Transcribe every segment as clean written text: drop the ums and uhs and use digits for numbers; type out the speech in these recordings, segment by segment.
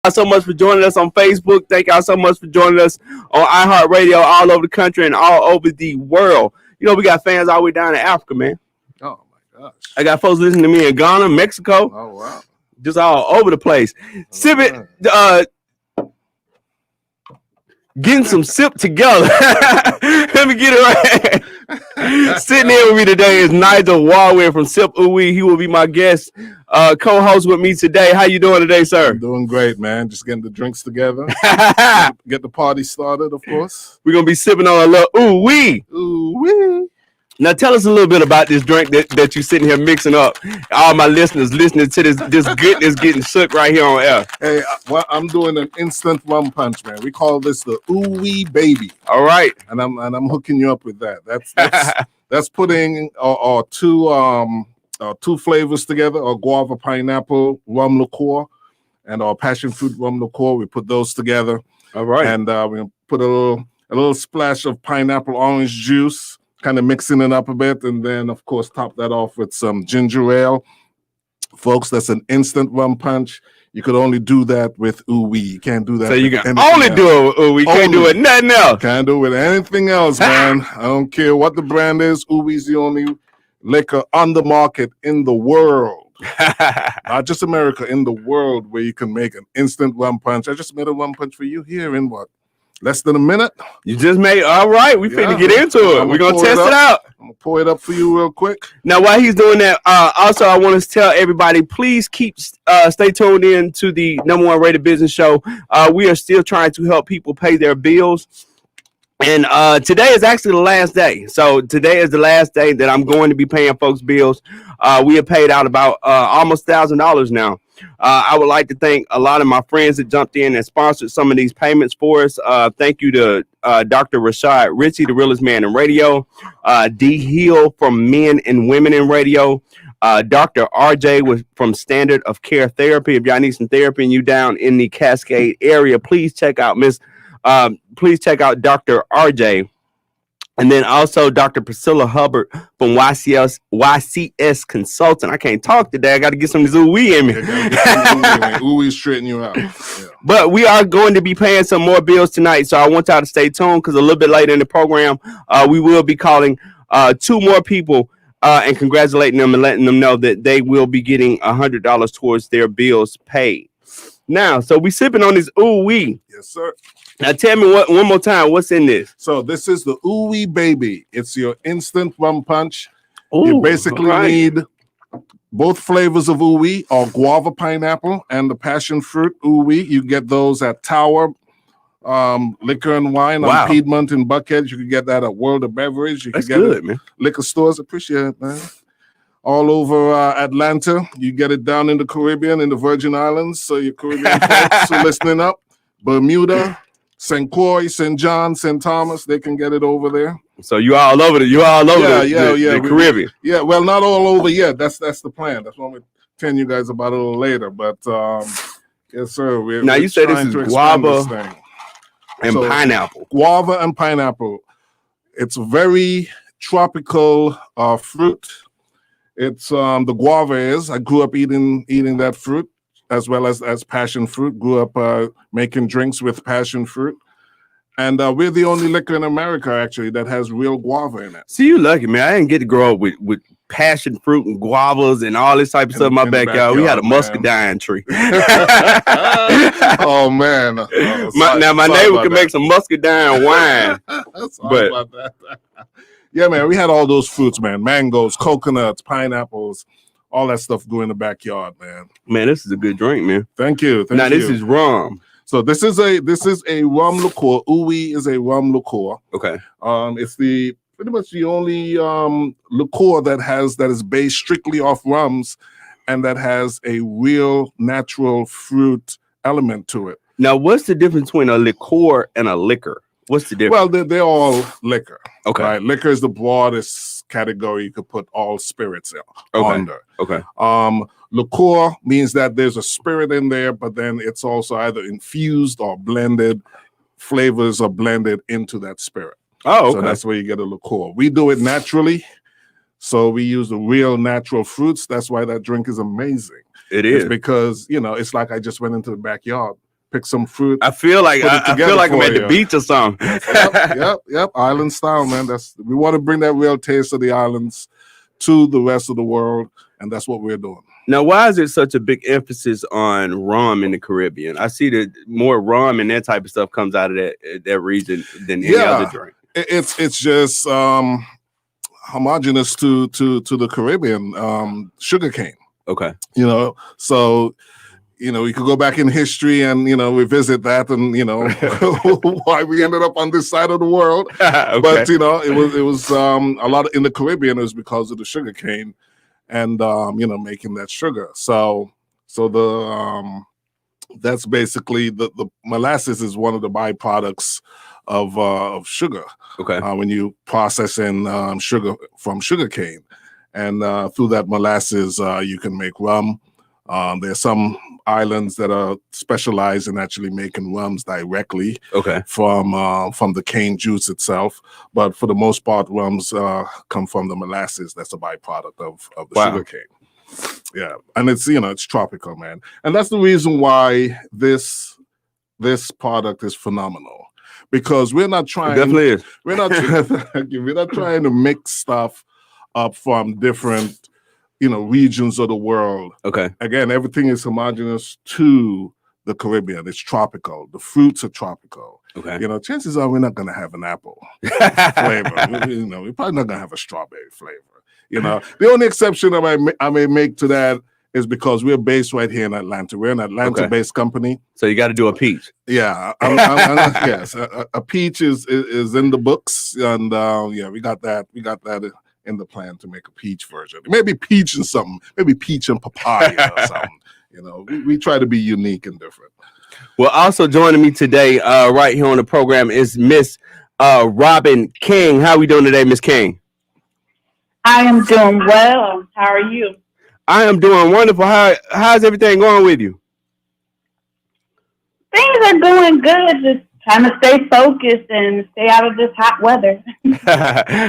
y'all so much for joining us on Facebook. Thank y'all so much for joining us on iHeartRadio all over the country and all over the world. You know, we got fans all the way down in Africa, man. Oh my gosh. I got folks listening to me in Ghana, Mexico. Oh wow. Just all over the place. Sip it, getting some sip together. Let me get it right. Sitting here with me today is Nigel Walwyn from Sip Ooey. He will be my guest, co-host with me today. How you doing today, sir? I'm doing great, man. Just getting the drinks together. Get the party started, of course. We're gonna be sipping on a little ooey. Ooh-wee. Now tell us a little bit about this drink that you're sitting here mixing up. All my listeners listening to this goodness getting shook right here on air. Hey, well, I'm doing an instant rum punch, man. We call this the Ooey Baby. All right, and I'm hooking you up with that. That's putting two flavors together: our guava pineapple rum liqueur and our passion fruit rum liqueur. We put those together. All right, and we put a little splash of pineapple orange juice. Kind of mixing it up a bit, and then of course top that off with some ginger ale. Folks, that's an instant rum punch. You could only do that with ooey. You can't do that. So you can only do it with ooey. Can't do it nothing else. Can't do it with anything else, man. I don't care what the brand is. Ooey's the only liquor on the market in the world. Not just America, in the world, where you can make an instant rum punch. I just made a rum punch for you here in what? Less than a minute. You just made all right. We finna get into it. We're gonna test it out. I'm gonna pour it up for you real quick. Now, while he's doing that, also I want to tell everybody, please stay tuned in to the #1 rated business show. We are still trying to help people pay their bills. And today is actually the last day. So today is the last day that I'm going to be paying folks' bills. We have paid out about almost $1,000 now. I would like to thank a lot of my friends that jumped in and sponsored some of these payments for us. Thank you to Dr. Rashad Ritchie, the realest man in radio, D. Hill from Men and Women in Radio, Dr. RJ from Standard of Care Therapy. If y'all need some therapy and you down in the Cascade area, please check out Dr. RJ. And then also Dr. Priscilla Hubbard from YCS Consulting. I can't talk today. I got to get some ooey in me. Ooey straighten you out. Yeah. But we are going to be paying some more bills tonight. So I want y'all to stay tuned because a little bit later in the program, we will be calling 2 more people and congratulating them and letting them know that they will be getting $100 towards their bills paid. Now, so we sipping on this ooey. Yes, sir. Now tell me one more time, what's in this? So this is the Ooey Baby. It's your instant rum punch. Ooh, you basically need both flavors of ooey, or guava pineapple and the passion fruit ooey. You get those at Tower Liquor and Wine on Piedmont in Buckhead. You can get that at World of Beverage. You can get it at liquor stores. Appreciate it, man. All over Atlanta. You get it down in the Caribbean, in the Virgin Islands. So your Caribbean folks are listening up. Bermuda, St. Croix, St. John, St. Thomas, they can get it over there. So you all over the Caribbean. Yeah, well, not all over yet. That's the plan. That's what we're telling you guys about a little later. But yes, sir. Now you say this is guava and pineapple. Guava and pineapple. It's a very tropical fruit. It's the guava is. I grew up eating that fruit, as well as passion fruit. Grew up making drinks with passion fruit. And we're the only liquor in America, actually, that has real guava in it. See, you lucky, man. I didn't get to grow up with passion fruit and guavas and all this type of stuff in my backyard. We had a muscadine tree. Oh, man. My neighbor could make some muscadine wine. About that. Yeah, man, we had all those fruits, man. Mangoes, coconuts, pineapples, all that stuff go in the backyard, man. Man, this is a good drink, man. Thank you. This is rum. So this is a rum liqueur. Ooey is a rum liqueur. Okay. It's pretty much the only liqueur that is based strictly off rums, and that has a real natural fruit element to it. Now, what's the difference between a liqueur and a liquor? What's the difference? Well, they're all liquor. Okay. Right? Liquor is the broadest category you could put all spirits under. Okay. Liqueur means that there's a spirit in there, but then it's also either infused or blended. Flavors are blended into that spirit. Oh, okay. So that's where you get a liqueur. We do it naturally. So we use the real natural fruits. That's why that drink is amazing. It is. It's because, it's like I just went into the backyard pick some fruit. I feel like I'm at the beach or something. Yep. Island style, man. We want to bring that real taste of the islands to the rest of the world, and that's what we're doing. Now, why is there such a big emphasis on rum in the Caribbean? I see that more rum and that type of stuff comes out of that region than any other drink. It's just homogenous to the Caribbean, sugarcane. Okay. So we could go back in history and revisit that and why we ended up on this side of the world. Okay. But it was a lot in the Caribbean. It was because of the sugarcane and making that sugar. So the that's basically the molasses is one of the byproducts of sugar. Okay. When you process in sugar from sugarcane, and through that molasses, you can make rum. There's some islands that are specialized in actually making rums directly from the cane juice itself. But for the most part, rums come from the molasses. That's a byproduct of the sugarcane. Yeah, and it's tropical, man, and that's the reason why this product is phenomenal, because we're not trying. It definitely is. We're not trying to mix stuff up from different regions of the world. Okay. Again, everything is homogenous to the Caribbean. It's tropical. The fruits are tropical. Okay. Chances are we're not going to have an apple flavor. We're probably not going to have a strawberry flavor. The only exception I may make to that is because we're based right here in Atlanta. We're an Atlanta-based company. So you got to do a peach. Yeah. Yes. A peach is in the books, and we got that. We got that in the plan to make a peach version. Maybe peach and something. Maybe peach and papaya or something. We try to be unique and different. Well, also joining me today, right here on the program, is Miss Robin King. How are we doing today, Miss King? I am doing well. How are you? I am doing wonderful. How's everything going with you? Things are going good. Just trying to stay focused and stay out of this hot weather.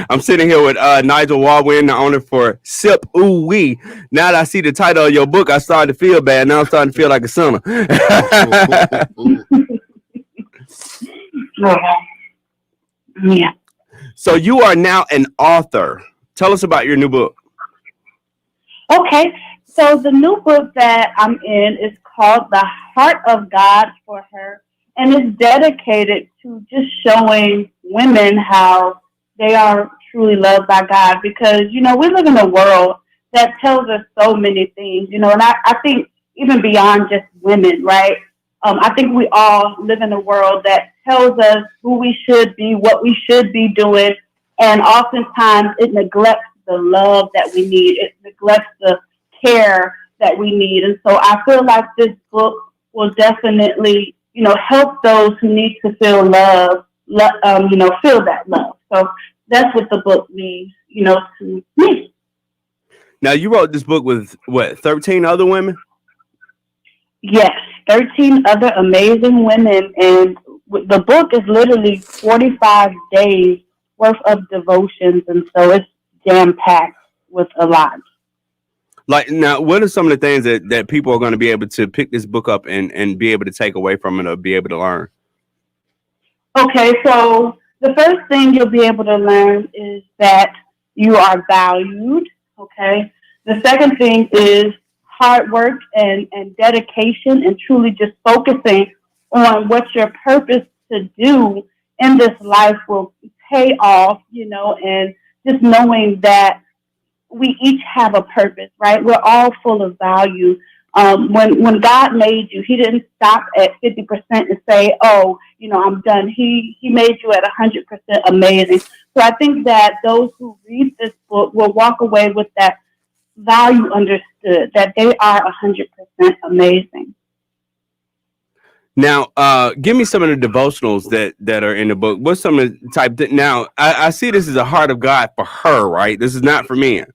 I'm sitting here with Nigel Walwyn, the owner for Sip Ooh Wee. Now that I see the title of your book, I started to feel bad. Now I'm starting to feel like a sinner. Yeah. So you are now an author. Tell us about your new book. Okay. So the new book that I'm in is called The Heart of God for Her. And it's dedicated to just showing women how they are truly loved by God. Because, we live in a world that tells us so many things, and I think even beyond just women, right? I think we all live in a world that tells us who we should be, what we should be doing. And oftentimes it neglects the love that we need. It neglects the care that we need. And so I feel like this book will definitely help those who need to feel love, feel that love. So that's what the book means, to me. Now, you wrote this book with, 13 other women? Yes, 13 other amazing women. And the book is literally 45 days worth of devotions. And so it's jam-packed with a lot. Like, now, what are some of the things that people are going to be able to pick this book up and be able to take away from it or be able to learn? Okay, so the first thing you'll be able to learn is that you are valued, okay? The second thing is hard work and dedication and truly just focusing on what your purpose to do in this life will pay off, and just knowing that we each have a purpose, right? We're all full of value. When God made you, he didn't stop at 50% and say, oh, I'm done. He made you at 100% amazing. So I think that those who read this book will walk away with that value understood, that they are 100% amazing. Now, give me some of the devotionals that are in the book. What's some of the type that now I see this is a heart of God for her, right? This is not for men.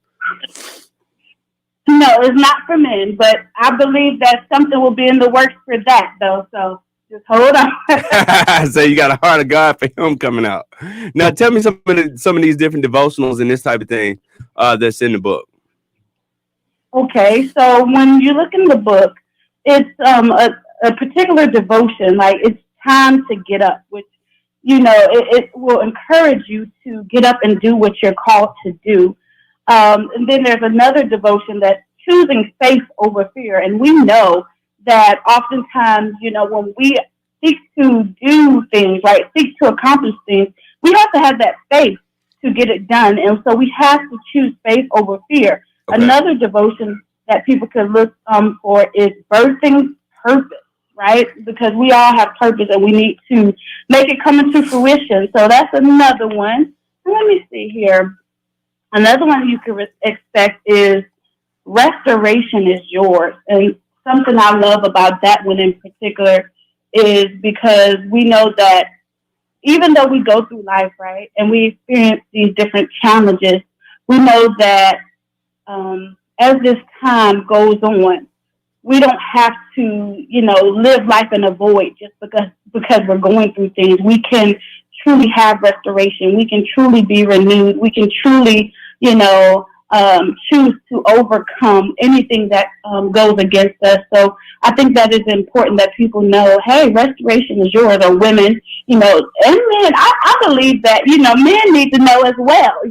No, it's not for men, but I believe that something will be in the works for that, though. So just hold on. So you got a heart of God for him coming out. Now, tell me some of these different devotionals and this type of thing that's in the book. Okay, so when you look in the book, it's a a particular devotion, like it's time to get up, which, it will encourage you to get up and do what you're called to do. And then there's another devotion that's choosing faith over fear. And we know that oftentimes, when we seek to do things, right, seek to accomplish things, we have to have that faith to get it done. And so we have to choose faith over fear. Okay. Another devotion that people could look for is birthing purpose, right? Because we all have purpose and we need to make it come into fruition. So that's another one. So let me see here. Another one you could expect is restoration is yours. And something I love about that one in particular is because we know that even though we go through life, right, and we experience these different challenges, we know that as this time goes on, we don't have to, live life in a void just because we're going through things. We can truly have restoration. We can truly be renewed. We can truly, choose to overcome anything that goes against us. So I think that is important that people know, hey, restoration is yours, or women, and men. I believe that, men need to know as well,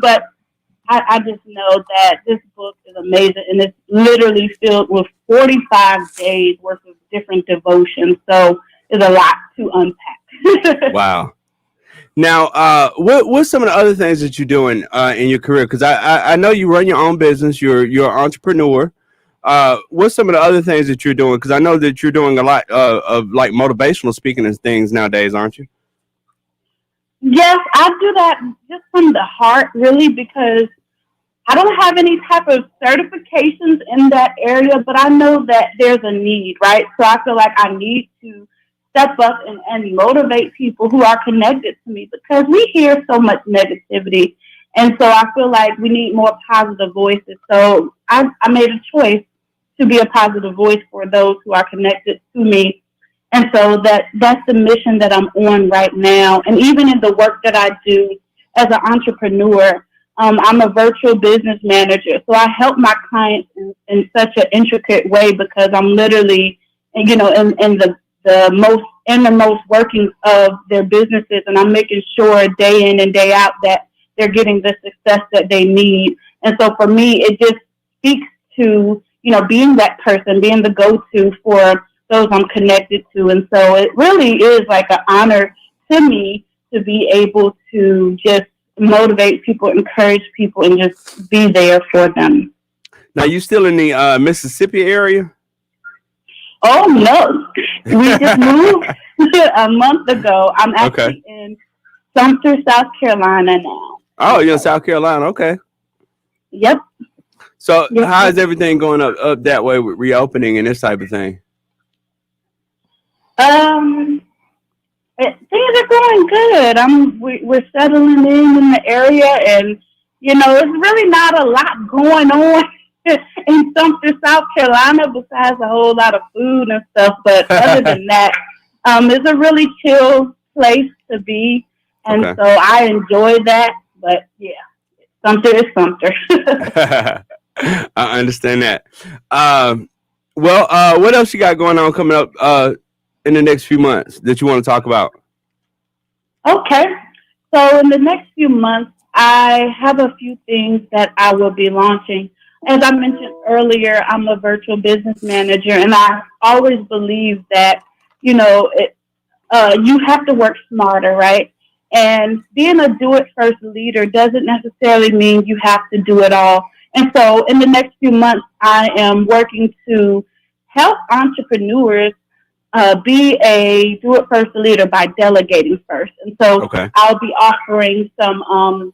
but I just know that this book is amazing, and it's literally filled with 45 days worth of different devotions. So there's a lot to unpack. Wow. Now, what's some of the other things that you're doing in your career? Because I know you run your own business. You're an entrepreneur. What's some of the other things that you're doing? Because I know that you're doing a lot of like motivational speaking and things nowadays, aren't you? Yes, I do that just from the heart, really, because I don't have any type of certifications in that area, but I know that there's a need, right? So I feel like I need to step up and motivate people who are connected to me, because we hear so much negativity. And so I feel like we need more positive voices. So I made a choice to be a positive voice for those who are connected to me. And so that's the mission that I'm on right now. And even in the work that I do as an entrepreneur, I'm a virtual business manager. So I help my clients in such an intricate way, because I'm literally, in the most innermost workings of their businesses. And I'm making sure day in and day out that they're getting the success that they need. And so for me, it just speaks to, being that person, being the go-to for those I'm connected to. And so it really is like an honor to me to be able to just motivate people, encourage people, and just be there for them. Now, you still in the Mississippi area? Oh, no. We just moved a month ago. I'm actually in Sumter, South Carolina now. Oh, you're in South Carolina. Okay. Yep. So how is everything going up that way with reopening and this type of thing? Things are going good. We're settling in the area, and it's really not a lot going on in Sumter, South Carolina, besides a whole lot of food and stuff. But other than that, it's a really chill place to be, and so I enjoy that. But yeah, Sumter is Sumter. I understand that. What else you got going on coming up in the next few months that you want to talk about? Okay. So in the next few months, I have a few things that I will be launching. As I mentioned earlier, I'm a virtual business manager, and I always believe that, you have to work smarter, right? And being a do-it-first leader doesn't necessarily mean you have to do it all. And so in the next few months, I am working to help entrepreneurs be a do-it-first leader by delegating first. And so I'll be offering some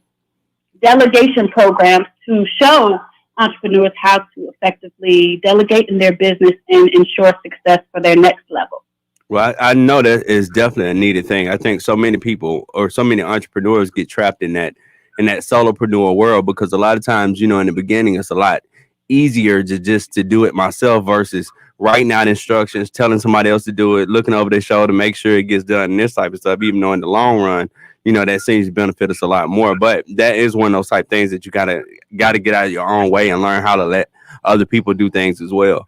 delegation programs to show entrepreneurs how to effectively delegate in their business and ensure success for their next level. Well, I know that is definitely a needed thing. I think so many people or so many entrepreneurs get trapped in that solopreneur world, because a lot of times, in the beginning, it's a lot easier to do it myself versus writing out instructions, telling somebody else to do it, looking over their shoulder to make sure it gets done, and this type of stuff, even though in the long run, that seems to benefit us a lot more. But that is one of those type things that you gotta get out of your own way and learn how to let other people do things as well.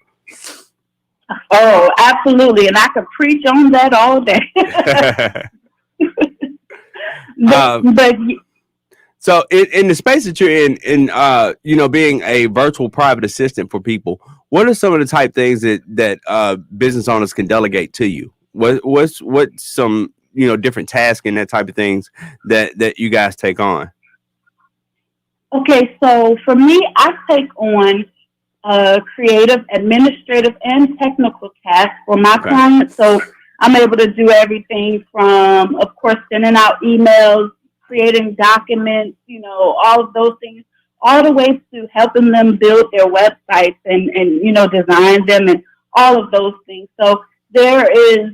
Oh, absolutely. And I could preach on that all day. but So in the space that you're in being a virtual private assistant for people, what are some of the type things that business owners can delegate to you? What's some different tasks and that type of things that you guys take on? Okay, so for me, I take on creative, administrative, and technical tasks for my clients. So I'm able to do everything from, of course, sending out emails, creating documents, all of those things, all the way to helping them build their websites and design them and all of those things. So there is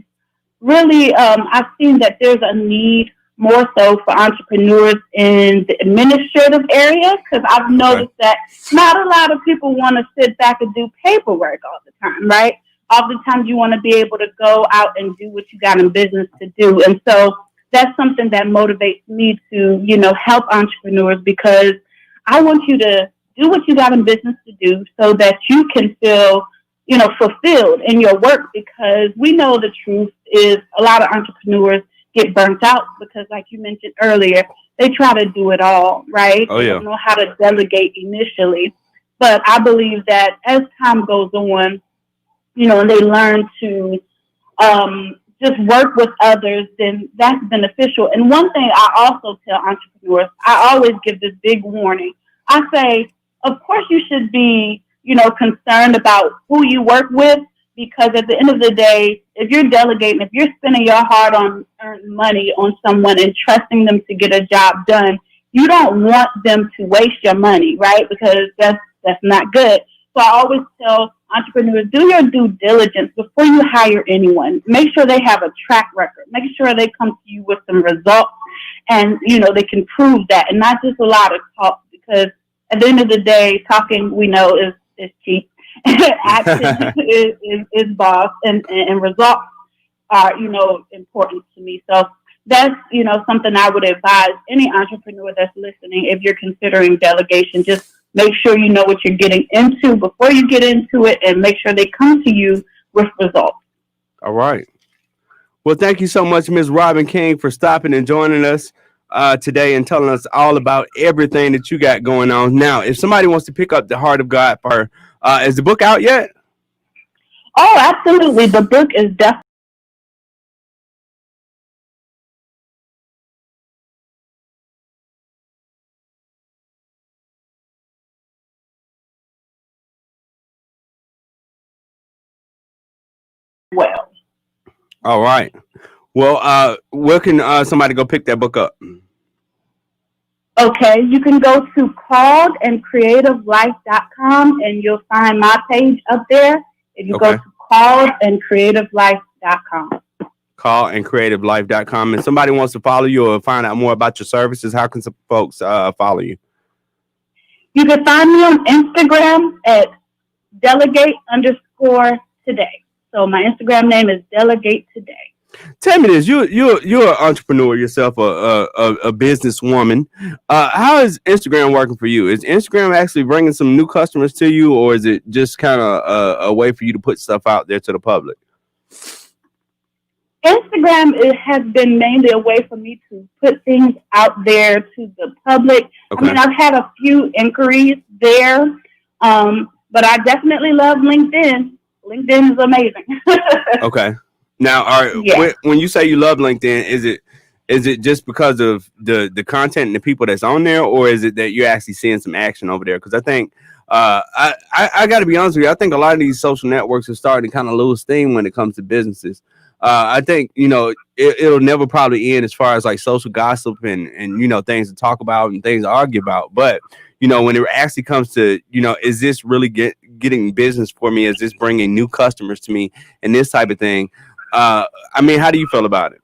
really, I've seen that there's a need more so for entrepreneurs in the administrative area, because I've noticed that not a lot of people want to sit back and do paperwork all the time, right? Oftentimes you want to be able to go out and do what you got in business to do. And so that's something that motivates me to, help entrepreneurs, because I want you to do what you got in business to do so that you can feel, fulfilled in your work, because we know the truth is a lot of entrepreneurs get burnt out because, like you mentioned earlier, they try to do it all, right? Oh, yeah. They don't know how to delegate initially. But I believe that as time goes on, and they learn to just work with others, then that's beneficial. And one thing I also tell entrepreneurs, I always give this big warning. I say, of course you should be, concerned about who you work with, because at the end of the day, if you're delegating, if you're spending your hard-earned money on someone and trusting them to get a job done, you don't want them to waste your money, right? Because that's not good. So I always tell entrepreneurs, do your due diligence before you hire anyone. Make sure they have a track record. Make sure they come to you with some results, and they can prove that, and not just a lot of talk. Because at the end of the day, talking, we know, is cheap. Action is boss, and results are important to me. So that's something I would advise any entrepreneur that's listening. If you're considering delegation, just make sure you know what you're getting into before you get into it, and make sure they come to you with results. All right. Well, thank you so much, Ms. Robin King, for stopping and joining us today and telling us all about everything that you got going on. Now, if somebody wants to pick up The Heart of God for her, is the book out yet? Oh, absolutely. The book is definitely well. All right. Well, where can somebody go pick that book up? Okay, you can go to calledandcreativelife.com, and you'll find my page up there. If you go to calledandcreativelife.com. Calledandcreativelife.com. And somebody wants to follow you or find out more about your services, how can some folks follow you? You can find me on Instagram at delegate_today. So my Instagram name is Delegate Today. Tell me this: you're an entrepreneur yourself, a businesswoman. How is Instagram working for you? Is Instagram actually bringing some new customers to you, or is it just kind of a way for you to put stuff out there to the public? Instagram has been mainly a way for me to put things out there to the public. Okay. I mean, I've had a few inquiries there, but I definitely love LinkedIn. LinkedIn is amazing. Okay. Now, when you say you love LinkedIn, is it just because of the content and the people that's on there, or is it that you're actually seeing some action over there? Because I think I got to be honest with you, I think a lot of these social networks are starting to kind of lose steam when it comes to businesses. I think it'll never probably end as far as like social gossip and things to talk about and things to argue about. But when it actually comes to is this really getting business for me? Is this bringing new customers to me and this type of thing? I mean, how do you feel about it?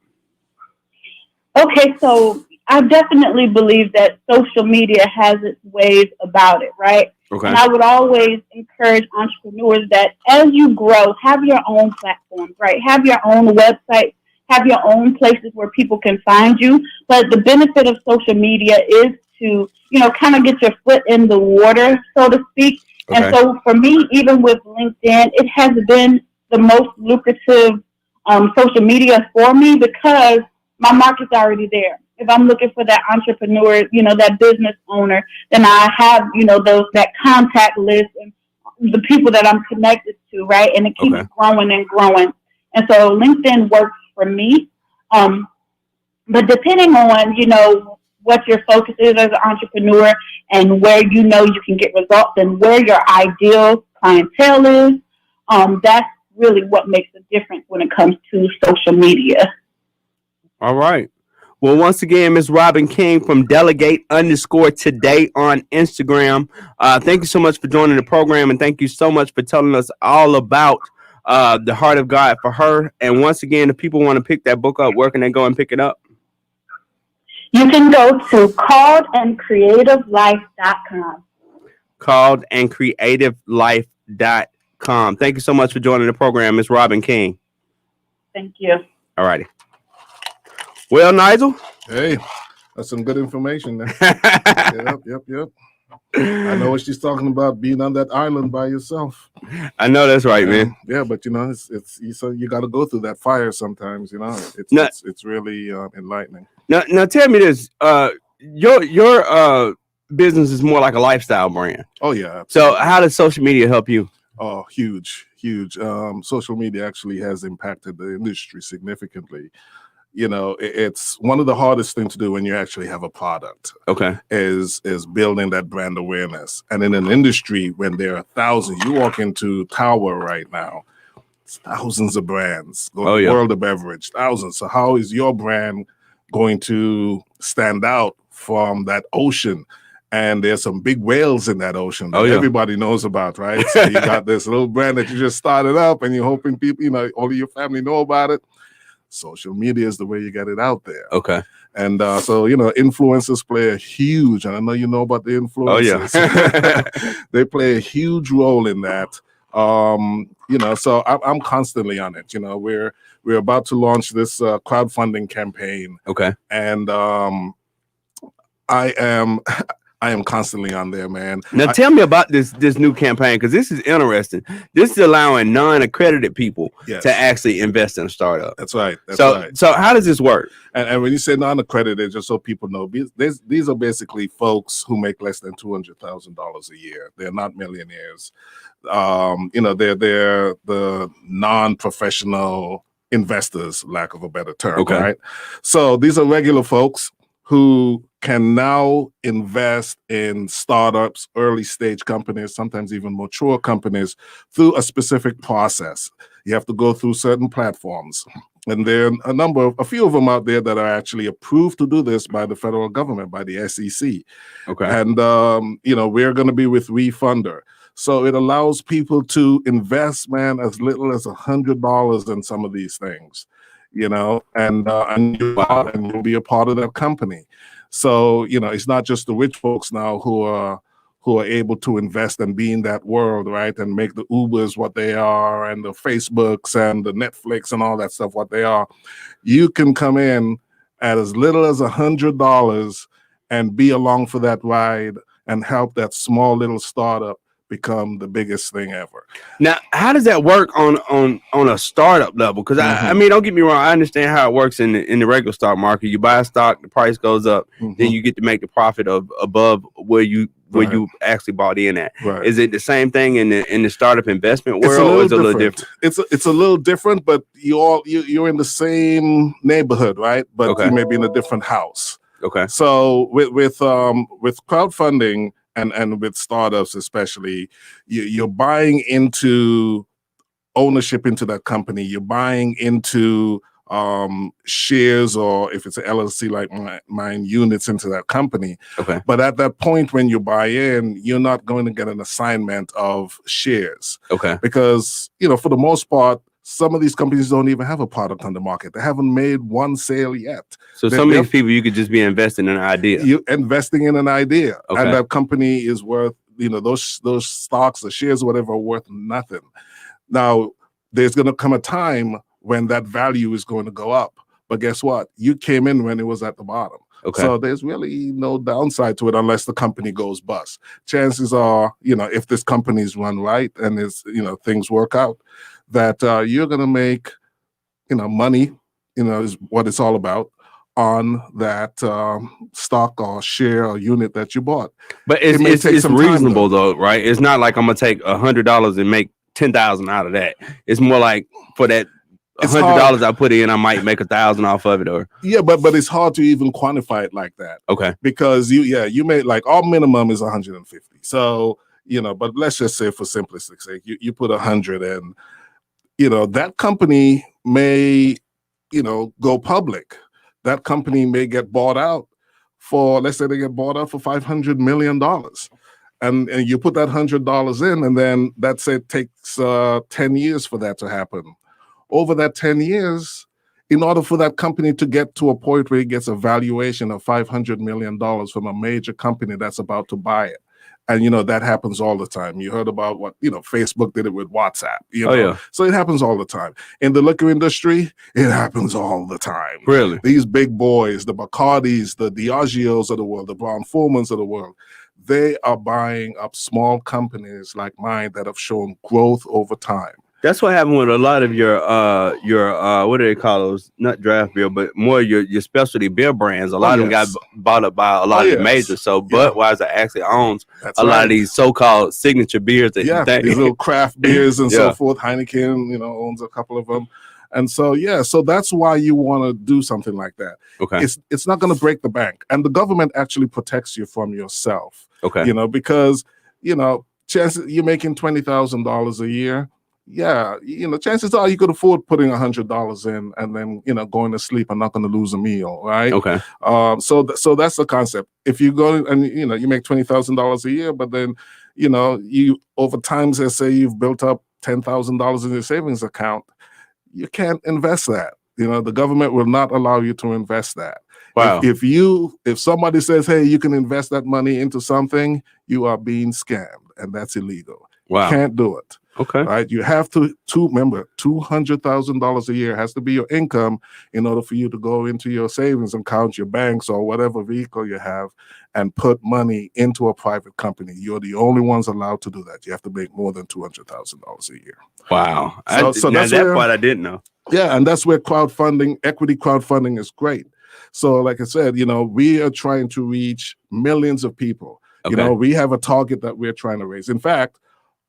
Okay, so I definitely believe that social media has its ways about it, right? Okay. And I would always encourage entrepreneurs that as you grow, have your own platforms, right? Have your own website, have your own places where people can find you. But the benefit of social media is to, kind of get your foot in the water, so to speak. Okay. And so for me, even with LinkedIn, it has been the most lucrative social media for me because my market's already there. If I'm looking for that entrepreneur, that business owner, then I have, that contact list and the people that I'm connected to, right? And it keeps growing and growing. And so LinkedIn works for me. But depending on, what your focus is as an entrepreneur and where you can get results and where your ideal clientele is, that's really what makes a difference when it comes to social media. All right. Well, once again, Ms. Robin King from Delegate_Today on Instagram. Thank you so much for joining the program, and thank you so much for telling us all about the Heart of God for her. And once again, if people want to pick that book up, where can they go and pick it up? You can go to calledandcreativelife.com. Calledandcreativelife.com. Thank you so much for joining the program, Ms. Robin King. Thank you. All righty. Well, Nigel. Hey, that's some good information there. Yep. I know what she's talking about, being on that island by yourself. I know that's right, man. Yeah, but it's you got to go through that fire sometimes. It's really enlightening. Now tell me this. Your business is more like a lifestyle brand. Oh yeah. Absolutely. So how does social media help you? Oh, huge. Social media actually has impacted the industry significantly. It's one of the hardest things to do when you actually have a product. Okay. Is building that brand awareness. And in an industry when there are thousands, you walk into Tower right now, it's thousands of brands. World of Beverage, thousands. So how is your brand going to stand out from that ocean? And there's some big whales in that ocean that everybody knows about, right? So you got this little brand that you just started up and you're hoping people, all of your family know about it. Social media is the way you get it out there. Okay. And so, influencers play a huge, and I know you know about the influencers. Oh, yeah. They play a huge role in that. So I'm constantly on it. We're about to launch this crowdfunding campaign. Okay. And I am constantly on there, man. Now tell me about this new campaign, because this is interesting. This is allowing non-accredited people to actually invest in a startup. That's right. So how does this work? And when you say non-accredited, just so people know, these are basically folks who make less than $200,000 a year. They're not millionaires. They're the non-professional investors, lack of a better term, right? So these are regular folks who can now invest in startups, early stage companies, sometimes even mature companies through a specific process. You have to go through certain platforms. And there are a few of them out there that are actually approved to do this by the federal government, by the SEC. Okay. And, we're going to be with WeFunder. So it allows people to invest, man, as little as $100 in some of these things, and you'll be a part of that company. So, it's not just the rich folks now who are able to invest and be in that world, right? And make the Ubers what they are and the Facebooks and the Netflix and all that stuff what they are. You can come in at as little as $100 and be along for that ride and help that small little startup become the biggest thing ever. Now, how does that work on a startup level? Because I mean, don't get me wrong, I understand how it works in the regular stock market. You buy a stock, the price goes up, then you get to make the profit of above where you actually bought in at. Right. Is it the same thing in the startup investment world, or is it a little different? It's a little different, but you're in the same neighborhood, right? But you may be in a different house. Okay. So with crowdfunding and with startups especially, you're buying into ownership into that company. You're buying into shares, or if it's an LLC like mine, units into that company. Okay. But at that point when you buy in, you're not going to get an assignment of shares. Okay. Because, for the most part, some of these companies don't even have a product on the market. They haven't made one sale yet. So some of these people, you could just be investing in an idea. You're investing in an idea. Okay. And that company is worth, those stocks, the shares, whatever, are worth nothing. Now, there's going to come a time when that value is going to go up. But guess what? You came in when it was at the bottom. Okay. So there's really no downside to it unless the company goes bust. Chances are, if this company's run right and things work out, that you're going to make, money, is what it's all about on that stock or share or unit that you bought. But it's reasonable though, right? It's not like I'm gonna take $100 and make 10,000 out of that. It's more like for that $100 I put in, I might make 1,000 off of it, or but it's hard to even quantify it like that. Okay, because you made like our minimum is 150. So but let's just say for simplistic sake, you put 100, and that company may go public. That company may get bought out for, let's say they get bought out for $500 million. And you put that $100 in, and then that's it takes 10 years for that to happen. Over that 10 years, in order for that company to get to a point where it gets a valuation of $500 million from a major company that's about to buy it. And, that happens all the time. You heard about what, Facebook did it with WhatsApp. Oh, yeah. So it happens all the time. In the liquor industry, it happens all the time. Really? These big boys, the Bacardis, the Diageos of the world, the Brown-Formans of the world, they are buying up small companies like mine that have shown growth over time. That's what happened with a lot of your what do they call those? Not draft beer, but more your specialty beer brands. A lot of them got bought up by a lot of the majors. So Budweiser actually owns lot of these so-called signature beers. These little craft beers and so forth. Heineken, owns a couple of them. And so, so that's why you want to do something like that. Okay. It's not going to break the bank. And the government actually protects you from yourself. Okay. Because, chances you're making $20,000 a year. Yeah, chances are you could afford putting $100 in and then, going to sleep and not going to lose a meal, right? Okay. So that's the concept. If you go and, you make $20,000 a year, but then, you over time, let's say you've built up $10,000 in your savings account, you can't invest that. The government will not allow you to invest that. Wow. If somebody says, hey, you can invest that money into something, you are being scammed, and that's illegal. Wow. You can't do it. Okay. Right. You have to remember $200,000 a year has to be your income in order for you to go into your savings account, your banks, or whatever vehicle you have, and put money into a private company. You're the only ones allowed to do that. You have to make more than $200,000 a year. Wow. So that's that part I didn't know. Yeah, and that's where equity crowdfunding is great. So, like I said, we are trying to reach millions of people. Okay. We have a target that we're trying to raise. In fact,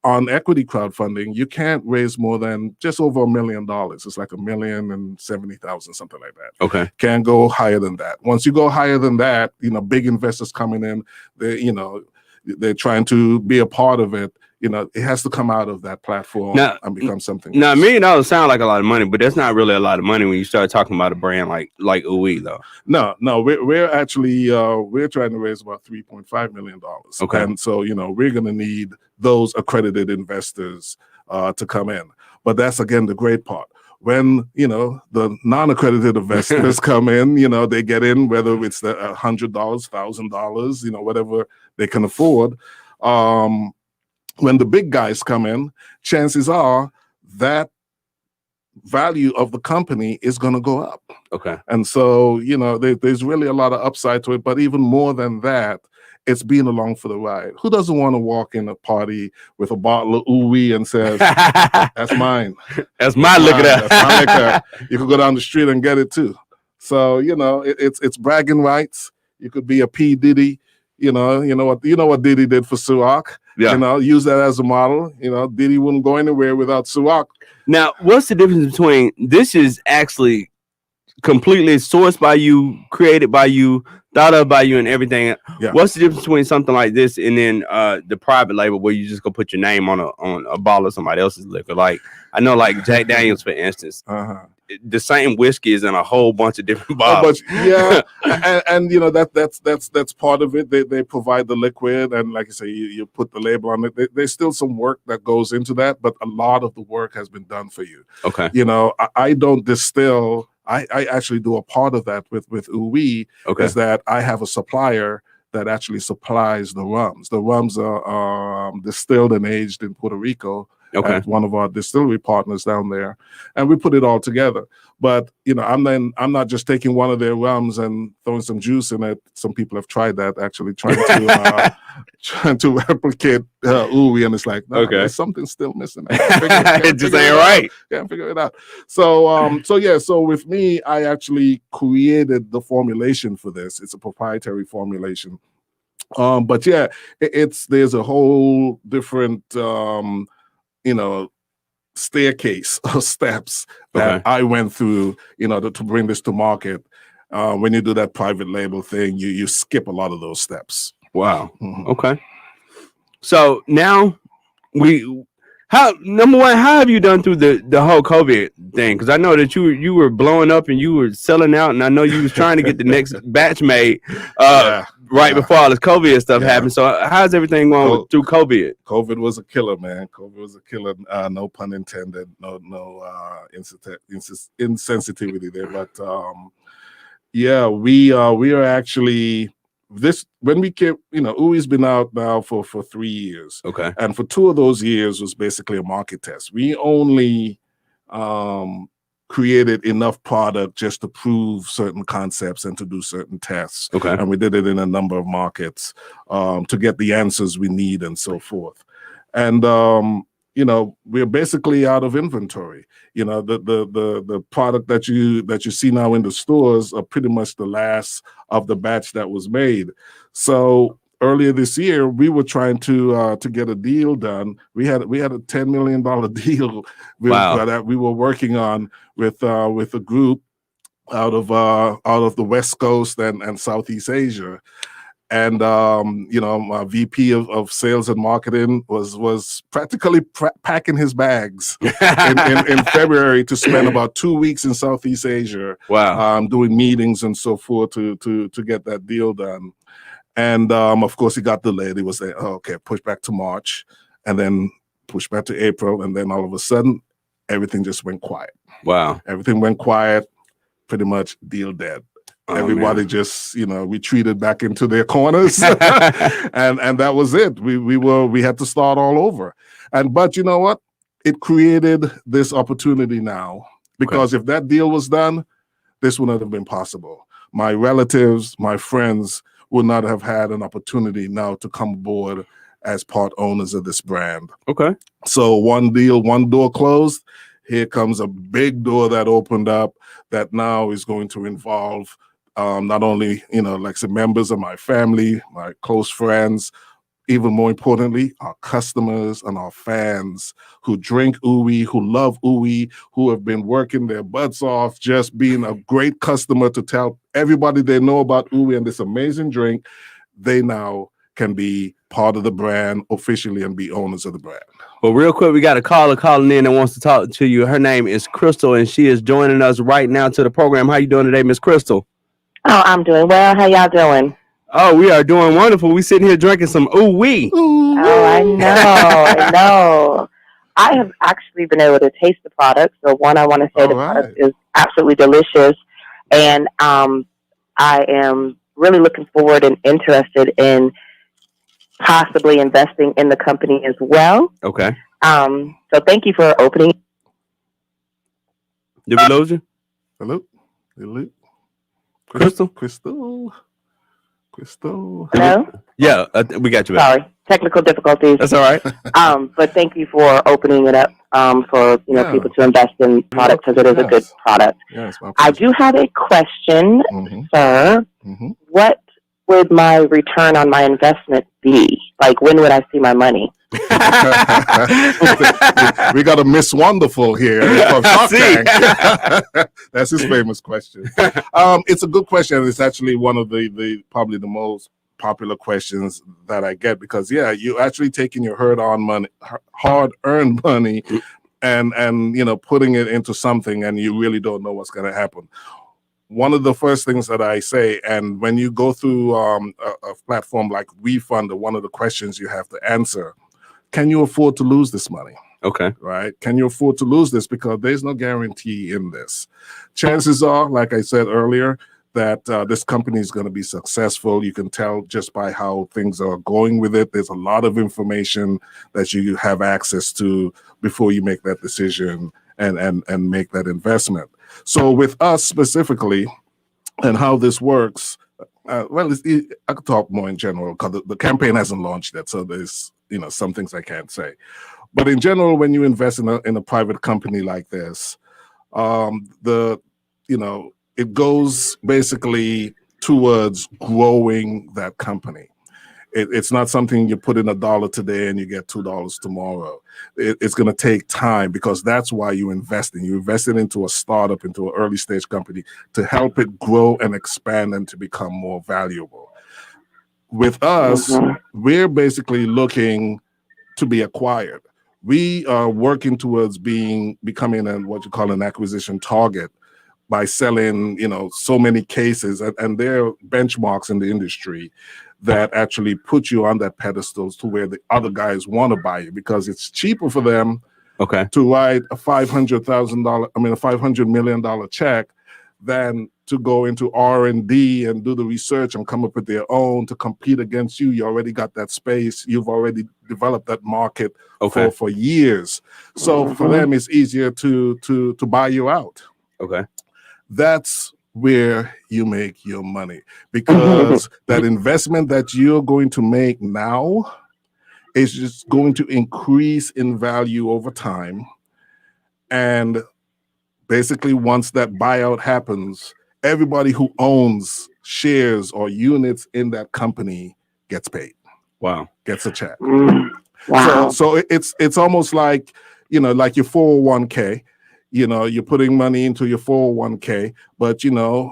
on equity crowdfunding, you can't raise more than just over $1 million. It's like $1,070,000, something like that. Okay. Can't go higher than that. Once you go higher than that, big investors coming in, they're trying to be a part of it. It has to come out of that platform and become something. Now, $1 million sound like a lot of money, but that's not really a lot of money when you start talking about a brand like Ooey, though. No, we're actually we're trying to raise about $3.5 million. Okay, and so we're going to need those accredited investors to come in. But that's again the great part. When the non-accredited investors come in, they get in whether it's the $100, $1,000, whatever they can afford. When the big guys come in, chances are that value of the company is going to go up. Okay. And so, there's really a lot of upside to it. But even more than that, it's being along for the ride. Who doesn't want to walk in a party with a bottle of Ooey and says, that's mine. That's my liquor. That's my liquor. You could go down the street and get it too. So, it's bragging rights. You could be a P. Diddy. You know what Diddy did for Suak. Yeah. Use that as a model. Diddy wouldn't go anywhere without Suak. Now, what's the difference between this is actually completely sourced by you, created by you, thought of by you, and everything? Yeah. What's the difference between something like this and then the private label where you just go put your name on a bottle of somebody else's liquor? Like I know, like Jack Daniels, for instance. The same whiskey is in a whole bunch of different bottles. Yeah, and that's part of it. They provide the liquid, and like you say, you put the label on it. There's still some work that goes into that, but a lot of the work has been done for you. Okay. I don't distill. I actually do a part of that with Ooey. Okay. Is that I have a supplier that actually supplies the rums. The rums are distilled and aged in Puerto Rico at one of our distillery partners down there, and we put it all together. But I'm not just taking one of their rums and throwing some juice in it. Some people have tried that, actually trying to replicate ooey, and it's like, no, there's something still missing. It just ain't right. Can't figure it out. So with me, I actually created the formulation for this. It's a proprietary formulation. But yeah, there's a whole different staircase of steps that I went through, to bring this to market. When you do that private label thing, you skip a lot of those steps. Wow. Okay. So now number one, how have you done through the whole COVID thing? Because I know that you were blowing up and you were selling out, and I know you was trying to get the next batch made before all this COVID stuff happened. So how's everything going through COVID? COVID was a killer, man. COVID was a killer. No pun intended. No insensitivity there. But we are actually. When we came, ooey's been out now for 3 years. Okay. And for 2 of those years was basically a market test. We only created enough product just to prove certain concepts and to do certain tests. Okay. And we did it in a number of markets to get the answers we need and so forth. And we're basically out of inventory. The product that you see now in the stores are pretty much the last of the batch that was made. So earlier this year, we were trying to get a deal done. We had a $10 million deal that we were working on with a group out of the West Coast and Southeast Asia. And my VP of sales and marketing was practically packing his bags in February to spend about 2 weeks in Southeast Asia. Wow. Doing meetings and so forth to get that deal done. And of course, he got delayed. He was like, push back to March, and then push back to April, and then all of a sudden, everything just went quiet. Wow. Everything went quiet. Pretty much deal dead. Everybody just, retreated back into their corners, and that was it. We had to start all over. But you know what? It created this opportunity now, because if that deal was done, this would not have been possible. My relatives, my friends would not have had an opportunity now to come aboard as part owners of this brand. Okay. So one door closed. Here comes a big door that opened up that now is going to involve not only, like some members of my family, my close friends, even more importantly, our customers and our fans who drink ooey, who love ooey, who have been working their butts off, just being a great customer to tell everybody they know about ooey and this amazing drink. They now can be part of the brand officially and be owners of the brand. Well, real quick, we got a caller calling in and wants to talk to you. Her name is Crystal, and she is joining us right now to the program. How you doing today, Miss Crystal? Oh, I'm doing well. How y'all doing? Oh, we are doing wonderful. We sitting here drinking some ooey. Oh, I know. I have actually been able to taste the product. So one, I want to say product is absolutely delicious. And I am really looking forward and interested in possibly investing in the company as well. Okay. So thank you for opening. Did we lose you? Hello? Crystal? Hello? Yeah, we got you back. Sorry, technical difficulties. That's all right. But thank you for opening it up for people to invest in product, because it is a good product. Yes, I do have a question, sir. Mm-hmm. What would my return on my investment be? Like, when would I see my money? We got a Miss Wonderful here. That's his famous question. It's a good question. It's actually one of the probably the most popular questions that I get, because you're actually taking your hard-earned money and putting it into something, and you really don't know what's going to happen. One of the first things that I say, and when you go through a platform like WeFunder, one of the questions you have to answer: can you afford to lose this money? Okay. Right? Can you afford to lose this? Because there's no guarantee in this. Chances are, like I said earlier, that this company is going to be successful. You can tell just by how things are going with it. There's a lot of information that you have access to before you make that decision and make that investment. So with us specifically and how this works, I could talk more in general because the campaign hasn't launched yet. So there's, some things I can't say. But in general, when you invest in a private company like this, it goes basically towards growing that company. It's not something you put in $1 today and you get $2 tomorrow. It's going to take time because that's why you invest in. You invested into a startup, into an early stage company to help it grow and expand and to become more valuable. With us, we're basically looking to be acquired. We are working towards becoming what you call an acquisition target by selling, so many cases, and there are benchmarks in the industry that actually put you on that pedestal to where the other guys want to buy you because it's cheaper for them to write a $500 million check than to go into R&D and do the research and come up with their own to compete against you. You already got that space. You've already developed that market for years. So for them, it's easier to buy you out. Okay. That's where you make your money because that investment that you're going to make now is just going to increase in value over time. And basically, once that buyout happens, everybody who owns shares or units in that company gets paid. Wow. Gets a check. Wow. So it's almost like, like your 401k. You're putting money into your 401k, but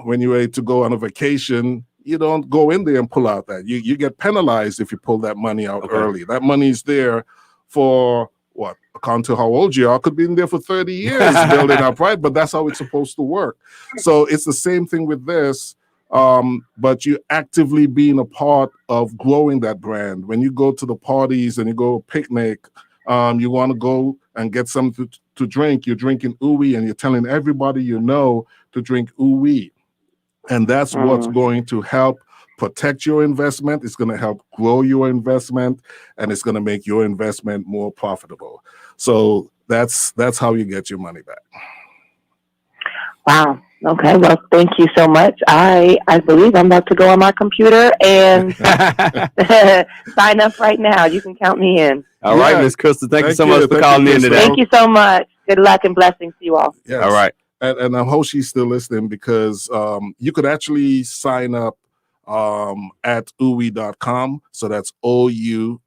when you're ready to go on a vacation, you don't go in there and pull out that. You get penalized if you pull that money out early. That money's there for what? According to how old you are, could be in there for 30 years building up, right? But that's how it's supposed to work. So it's the same thing with this, but you're actively being a part of growing that brand. When you go to the parties and you go picnic, you want to go and get something to drink. You're drinking ooey and you're telling everybody to drink ooey. And that's what's going to help protect your investment. It's going to help grow your investment, and it's going to make your investment more profitable. So that's how you get your money back. Wow. Okay. Well, thank you so much. I believe I'm about to go on my computer and sign up right now. You can count me in. All right, Miss Crystal. Thank you so much for calling in today. Thank you so much. Good luck and blessings to you all. Yes. All right. And I hope she's still listening because you could actually sign up at ouy.com. So that's ou-oui.com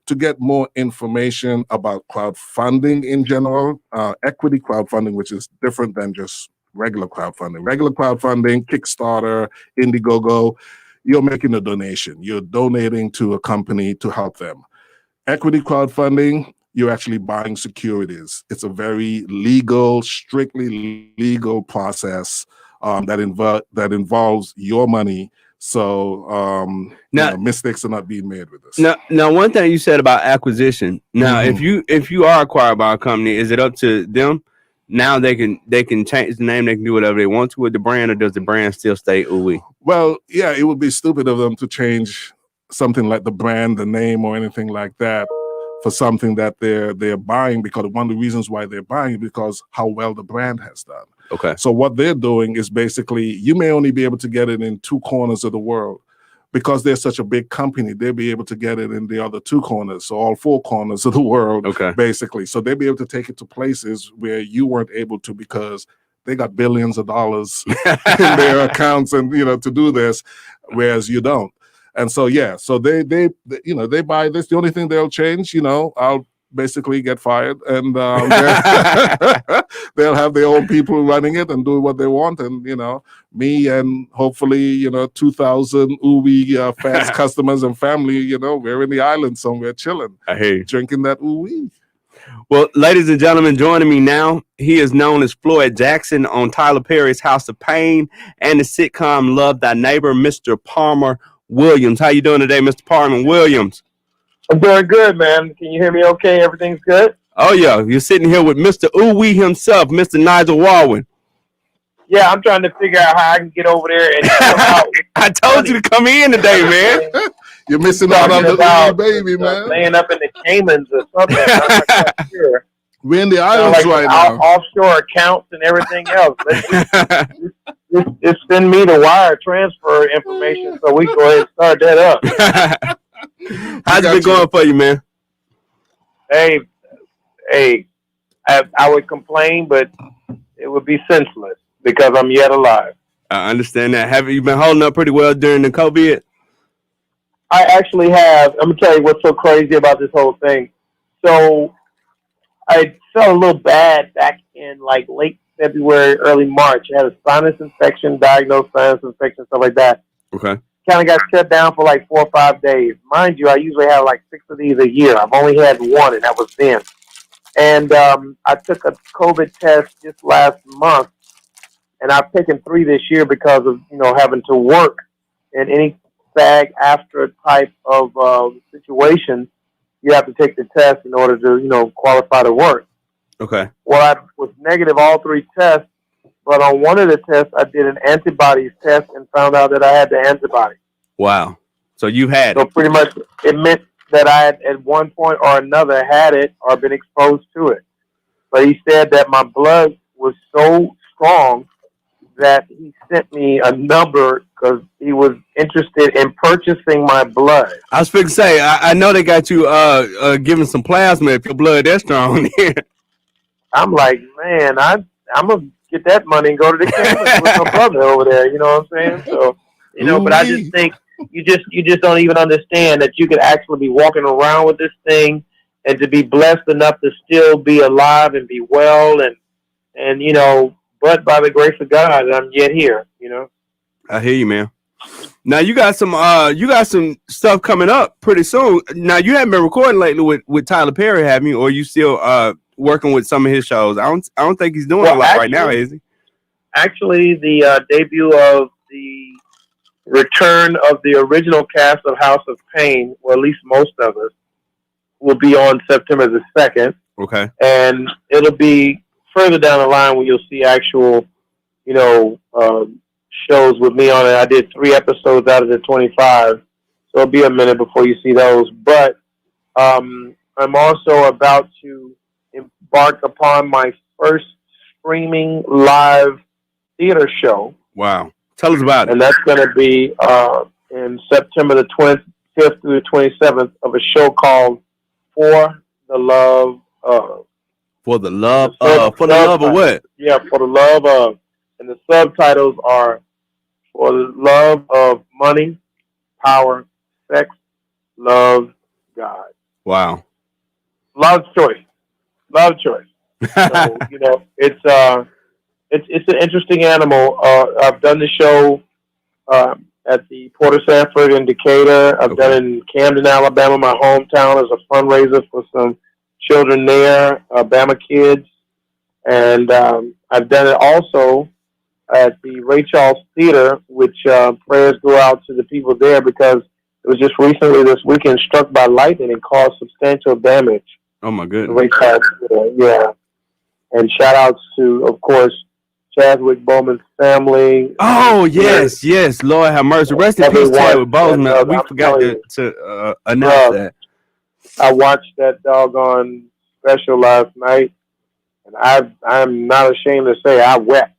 to get more information about crowdfunding in general, equity crowdfunding, which is different than just regular crowdfunding. Regular crowdfunding, Kickstarter, Indiegogo, you're making a donation. You're donating to a company to help them. Equity crowdfunding, you're actually buying securities. It's a very strictly legal process that involves your money. So mistakes are not being made with this. Now, one thing you said about acquisition. Now, if you are acquired by a company, is it up to them? Now they can change the name. They can do whatever they want to with the brand, or does the brand still stay ooey? Well, yeah, it would be stupid of them to change something like the brand, the name, or anything like that for something that they're buying, because one of the reasons why they're buying is because how well the brand has done. Okay. So what they're doing is basically, you may only be able to get it in 2 corners of the world. Because they're such a big company, they'll be able to get it in the other 2 corners, so all 4 corners of the world, basically. So they'll be able to take it to places where you weren't able to because they got billions of dollars in their accounts and, to do this, whereas you don't. And so, so they buy this. The only thing they'll change, I'll basically get fired, and they'll have their own people running it and do what they want, and me and hopefully 2,000 ooey fans, customers, and family. We're in the island somewhere chilling, drinking that ooey. Well, ladies and gentlemen, joining me now, he is known as Floyd Jackson on Tyler Perry's House of Pain and the sitcom Love Thy Neighbor, Mr. Palmer Williams. How you doing today, Mr. Palmer Williams? I'm doing good, man. Can you hear me okay? Everything's good? Oh, yeah. You're sitting here with Mr. Ooey himself, Mr. Nigel Walwyn. Yeah, I'm trying to figure out how I can get over there and come out. I told you to come in today, man. You're missing out on the baby, man. Laying up in the Caymans or something. I'm not quite sure. We're in the islands right now. Offshore accounts and everything else. Just send me the wire transfer information so we can go ahead and start that up. How's it been going for you, man? Hey, I would complain, but it would be senseless because I'm yet alive. I understand that. Have you been holding up pretty well during the COVID? I actually have. I'm going to tell you what's so crazy about this whole thing. So I felt a little bad back in like late February, early March. I had a sinus infection, diagnosed sinus infection, stuff like that. Okay. Kind of got shut down for like 4 or 5 days. Mind you, I usually have like 6 of these a year. I've only had 1, and that was then. And I took a COVID test just last month, and I've taken 3 this year because of, having to work in any SAG-AFTRA type of situation. You have to take the test in order to, qualify to work. Okay. Well, I was negative all 3 tests, but on one of the tests, I did an antibodies test and found out that I had the antibody. Wow. So you've had it. So pretty much it meant that I had at one point or another had it or been exposed to it. But he said that my blood was so strong that he sent me a number because he was interested in purchasing my blood. I was going to say, I know they got you giving some plasma if your blood that strong. I'm like, man, I'm going to get that money and go to the campus with my brother over there. You know what I'm saying? So, but I just think you just don't even understand that you could actually be walking around with this thing and to be blessed enough to still be alive and be well and but by the grace of God, I'm yet here, I hear you, man. Now you got some stuff coming up pretty soon. Now you haven't been recording lately with Tyler Perry, have you? Or you still working with some of his shows? I don't think he's doing a lot right now, is he? Actually, the debut of the return of the original cast of House of Pain, or at least most of us, will be on September the 2nd. Okay. And it'll be further down the line when you'll see actual, shows with me on it. I did 3 episodes out of the 25, so it'll be a minute before you see those. But I'm also about to embark upon my first streaming live theater show. Wow. Tell us about it. And that's going to be in September the 25th through the 27th of a show called For the Love of. For the love of. For the love of what? Yeah, For the Love of. And the subtitles are For the Love of Money, Power, Sex, Love, God. Wow. Love choice. Love choice. So, it's an interesting animal. I've done the show at the Port of Sanford in Decatur. I've done it in Camden, Alabama, my hometown, as a fundraiser for some children there, Bama kids. And I've done it also at the Ray Charles Theater, which prayers go out to the people there because it was just recently this weekend struck by lightning and caused substantial damage. Oh, my goodness. Ray Charles Theater, yeah. And shout outs to, of course, Chadwick Bowman's family. Oh, yes. Lord have mercy. Rest in peace, Chadwick Boseman. We forgot to announce that. I watched that doggone special last night, and I'm not ashamed to say I wept.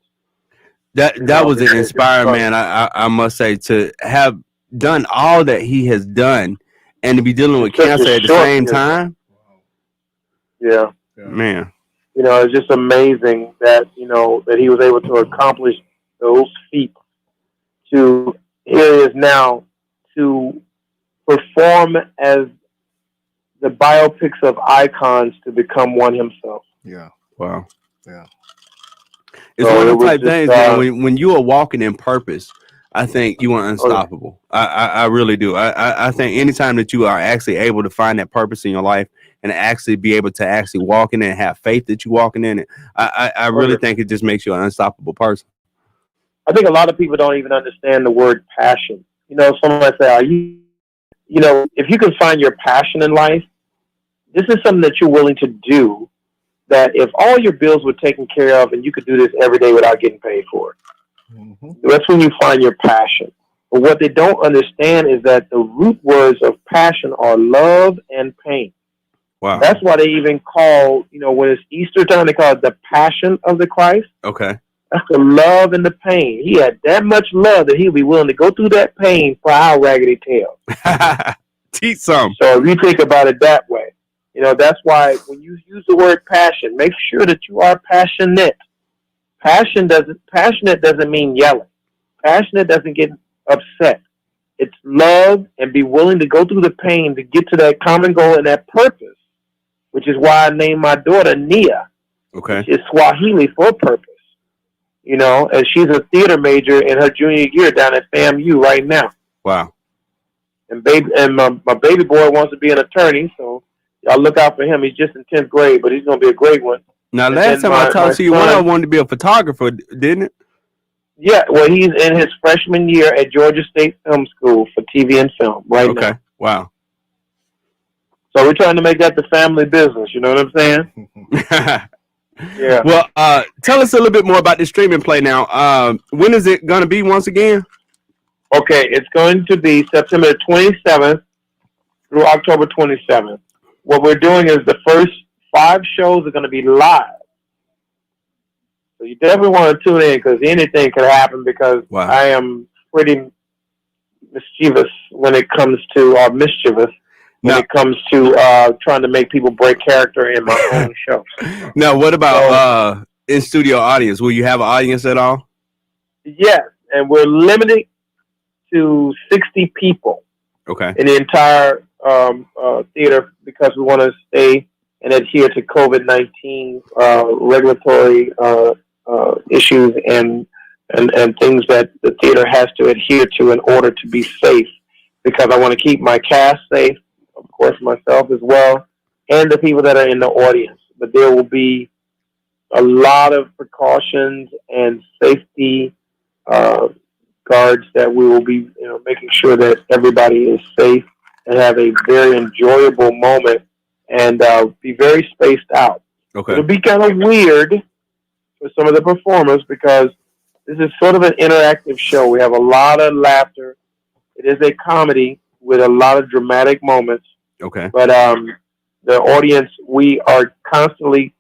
That was an inspiring man, I must say, to have done all that he has done and to be dealing with cancer at the same time. Yeah. Man. It's just amazing that, that he was able to accomplish those feats. Here he is now to perform as the biopics of icons to become one himself. Yeah. Wow. Yeah. It's one of the type things that when you are walking in purpose, I think you are unstoppable. I really do. I think anytime that you are actually able to find that purpose in your life and actually be able to actually walk in it and have faith that you're walking in it, I really think it just makes you an unstoppable person. I think a lot of people don't even understand the word passion. Someone might say, are you, if you can find your passion in life, this is something that you're willing to do that if all your bills were taken care of and you could do this every day without getting paid for it, that's when you find your passion. But what they don't understand is that the root words of passion are love and pain. Wow. That's why they even call, when it's Easter time, they call it the Passion of the Christ. Okay. That's the love and the pain. He had that much love that he'd be willing to go through that pain for our raggedy tail. Teach some. So if you think about it that way, that's why when you use the word passion, make sure that you are passionate. Passionate doesn't mean yelling. Passionate doesn't get upset. It's love and be willing to go through the pain to get to that common goal and that purpose, which is why I named my daughter Nia. Okay. Which is Swahili for purpose. And she's a theater major in her junior year down at FAMU right now. Wow. And my baby boy wants to be an attorney, so y'all look out for him. He's just in 10th grade, but he's going to be a great one. Now, last time I talked to you, one of them wanted to be a photographer, didn't it? Yeah, well, he's in his freshman year at Georgia State Film School for TV and film right now. Okay, wow. So we're trying to make that the family business, you know what I'm saying? Yeah. Well, tell us a little bit more about the streaming play now. When is it going to be once again? Okay, it's going to be September 27th through October 27th. What we're doing is the first 5 shows are going to be live. So you definitely want to tune in because anything could happen because I am pretty mischievous when it comes to, when it comes to trying to make people break character in my own show. Now, what about in-studio audience? Will you have an audience at all? Yes, and we're limited to 60 people. Okay. In the entire theater because we want to stay and adhere to COVID-19 regulatory issues and things that the theater has to adhere to in order to be safe. Because I want to keep my cast safe, of course, myself as well, and the people that are in the audience. But there will be a lot of precautions and safety guards that we will be, making sure that everybody is safe and have a very enjoyable moment and be very spaced out. Okay. It'll be kind of weird for some of the performers because this is sort of an interactive show. We have a lot of laughter. It is a comedy with a lot of dramatic moments. Okay. But the audience, we are constantly,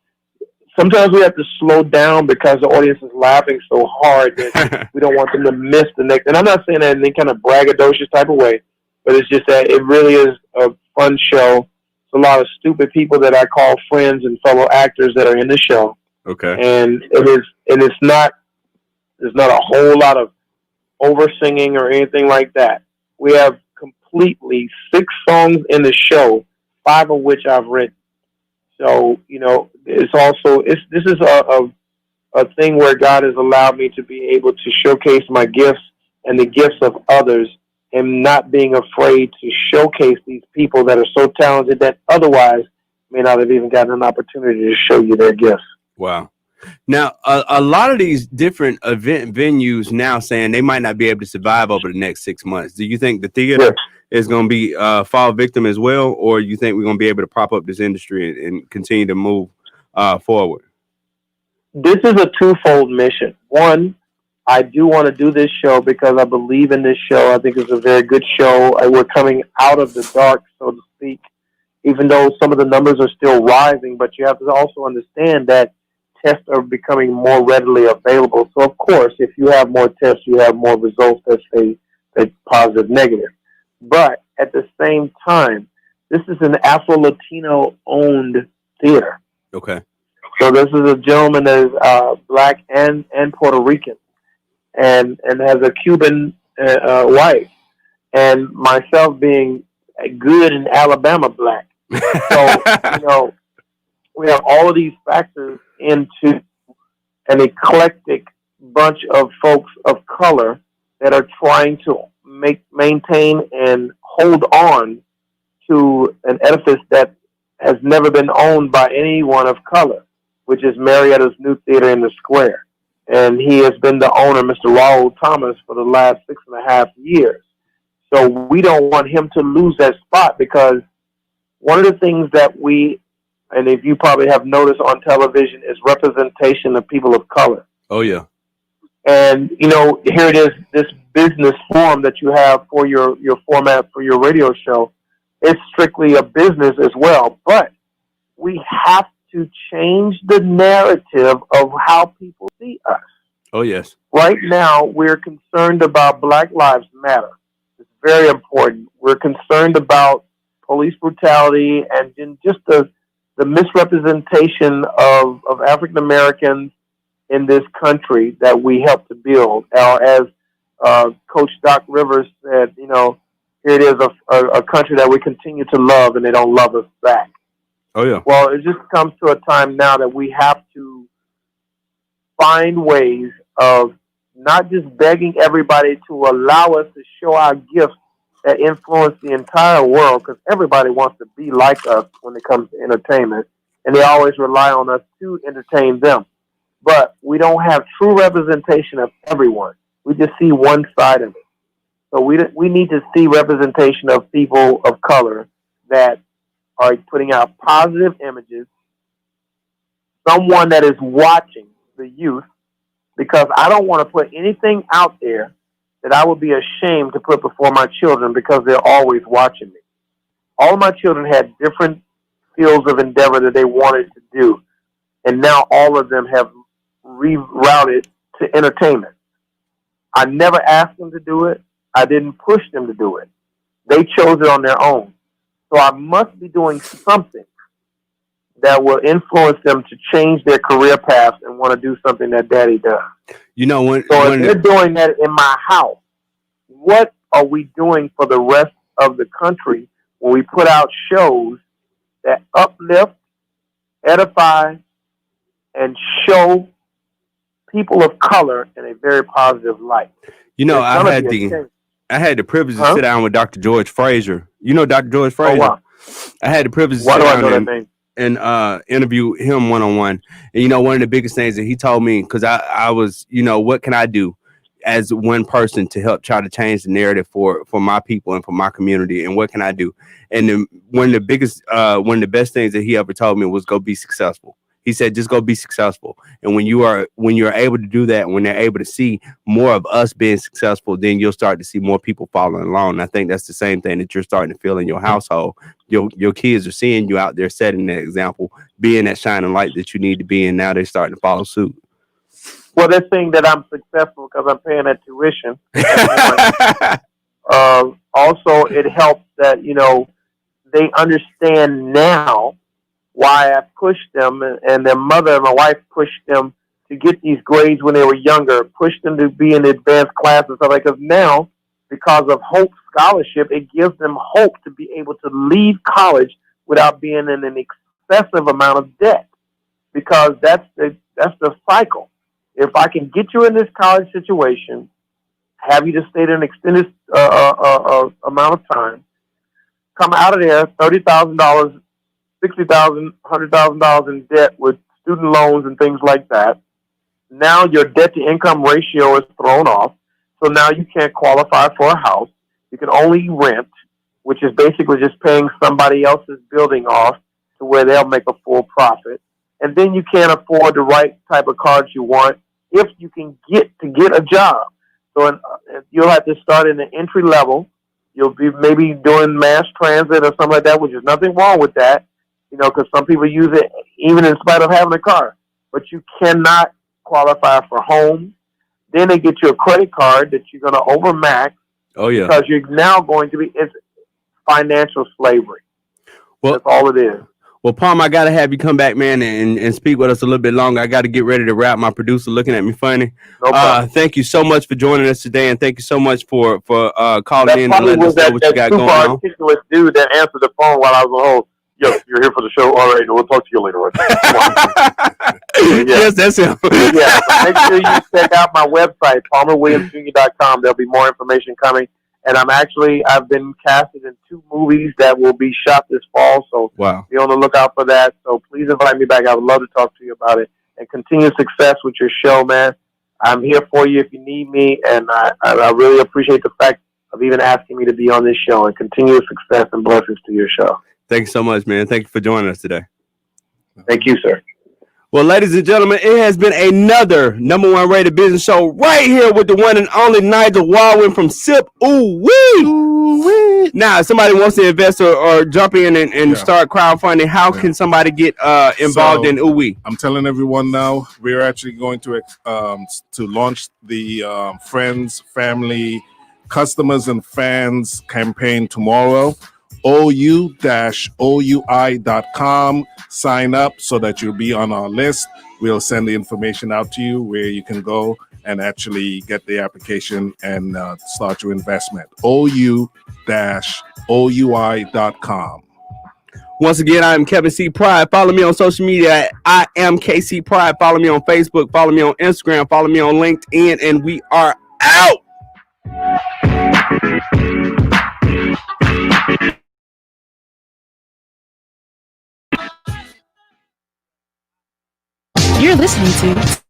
sometimes we have to slow down because the audience is laughing so hard that we don't want them to miss the next. And I'm not saying that in any kind of braggadocious type of way, but it's just that it really is a fun show. It's a lot of stupid people that I call friends and fellow actors that are in the show. Okay. And it's not, there's not a whole lot of over singing or anything like that. We have completely 6 songs in the show, 5 of which I've written. So, it's also, this is a thing where God has allowed me to be able to showcase my gifts and the gifts of others and not being afraid to showcase these people that are so talented that otherwise may not have even gotten an opportunity to show you their gifts. Wow. Now, a lot of these different event venues now saying they might not be able to survive over the next 6 months. Do you think the theater is going to be fall victim as well, or you think we're going to be able to prop up this industry and continue to move forward? This is a twofold mission. One, I do want to do this show because I believe in this show. I think it's a very good show. We're coming out of the dark, so to speak, even though some of the numbers are still rising. But you have to also understand that tests are becoming more readily available. So, of course, if you have more tests, you have more results that say positive, negative. But at the same time, this is an Afro-Latino-owned theater. Okay. So this is a gentleman that is black and Puerto Rican and has a Cuban wife. And myself being good in Alabama black. So, we have all of these factors into an eclectic bunch of folks of color that are trying to maintain and hold on to an edifice that has never been owned by anyone of color, which is Marietta's New Theater in the Square. And he has been the owner, Mr. Raul Thomas, for the last 6.5 years. So we don't want him to lose that spot because one of the things that we and if you probably have noticed on television, is representation of people of color. Oh, yeah. And, you know, here it is, this business form that you have for your format for your radio show. It's strictly a business as well. But we have to change the narrative of how people see us. Oh, yes. Right now, we're concerned about Black Lives Matter. It's very important. We're concerned about police brutality and just the misrepresentation of African Americans in this country that we help to build. As Coach Doc Rivers said, you know, here it is a country that we continue to love and they don't love us back. Oh, yeah. Well, it just comes to a time now that we have to find ways of not just begging everybody to allow us to show our gifts that influence the entire world, because everybody wants to be like us when it comes to entertainment, and they always rely on us to entertain them. But we don't have true representation of everyone. We just see one side of it. So we need to see representation of people of color that are putting out positive images, someone that is watching the youth, because I don't want to put anything out there that I would be ashamed to put before my children because they're always watching me. All of my children had different fields of endeavor that they wanted to do, and now all of them have rerouted to entertainment. I never asked them to do it. I didn't push them to do it. They chose it on their own. So I must be doing something that will influence them to change their career paths and want to do something that Daddy does. You know, if they're doing that in my house, what are we doing for the rest of the country when we put out shows that uplift, edify, and show people of color in a very positive light? You know, I had the privilege to sit down with Dr. George Fraser. You know Dr. George Fraser? Oh, wow. I had the privilege to sit down and interview him one-on-one. And, you know, one of the biggest things that he told me, because I was, you know, what can I do as one person to help try to change the narrative for my people and for my community, and what can I do? And one of the best things that he ever told me was go be successful. He said, just go be successful. And when you're able to do that, when they're able to see more of us being successful, then you'll start to see more people following along. And I think that's the same thing that you're starting to feel in your household. Your kids are seeing you out there setting that example, being that shining light that you need to be, and now they're starting to follow suit. Well, they're saying that I'm successful because I'm paying that tuition. Also, it helps that, you know, they understand now why I pushed them, and their mother and my wife pushed them to get these grades when they were younger, pushed them to be in advanced classes and stuff like that. Because now, because of Hope Scholarship, it gives them hope to be able to leave college without being in an excessive amount of debt. Because that's the cycle. If I can get you in this college situation, have you to stay there an extended amount of time, come out of there $30,000, $60,000, $100,000 in debt with student loans and things like that. Now your debt to income ratio is thrown off. So now you can't qualify for a house. You can only rent, which is basically just paying somebody else's building off to where they'll make a full profit. And then you can't afford the right type of cars you want if you can get a job. So you'll have to start in the entry level. You'll be maybe doing mass transit or something like that, which is nothing wrong with that, you know, because some people use it even in spite of having a car. But you cannot qualify for homes. Then they get you a credit card that you're going to overmax. Oh, yeah. Because you're now going to be, it's financial slavery. Well, that's all it is. Well, Palm, I got to have you come back, man, and speak with us a little bit longer. I got to get ready to wrap. My producer looking at me funny. No problem. Thank you so much for joining us today, and thank you so much for calling in and letting us know what you got going on. That super articulate dude that answered the phone while I was on hold. Yo, you're here for the show. All right, we'll talk to you later. Yes, that's him. Yeah, make sure you check out my website, PalmerWilliamsJr.com. There'll be more information coming. And I've been casted in 2 movies that will be shot this fall. So be on the lookout for that. So please invite me back. I would love to talk to you about it. And continued success with your show, man. I'm here for you if you need me. And I really appreciate the fact of even asking me to be on this show, and continued success and blessings to your show. Thank you so much, man. Thank you for joining us today. Thank you, sir. Well, ladies and gentlemen, it has been another #1 rated business show right here with the one and only Nigel Walwyn from SIP. Ooh wee! Now, if somebody wants to invest or jump in and start crowdfunding, how can somebody get involved in Ooh Wee? I'm telling everyone now, we're actually going to launch the Friends, Family, Customers, and Fans campaign tomorrow. ou-oui.com. Sign up so that you'll be on our list. We'll send the information out to you where you can go and actually get the application and start your investment. ou-oui.com. Once again, I'm Kevin C. Pride. Follow me on social media at I am KC Pride. Follow me on Facebook. Follow me on Instagram. Follow me on LinkedIn. And we are out. You're listening to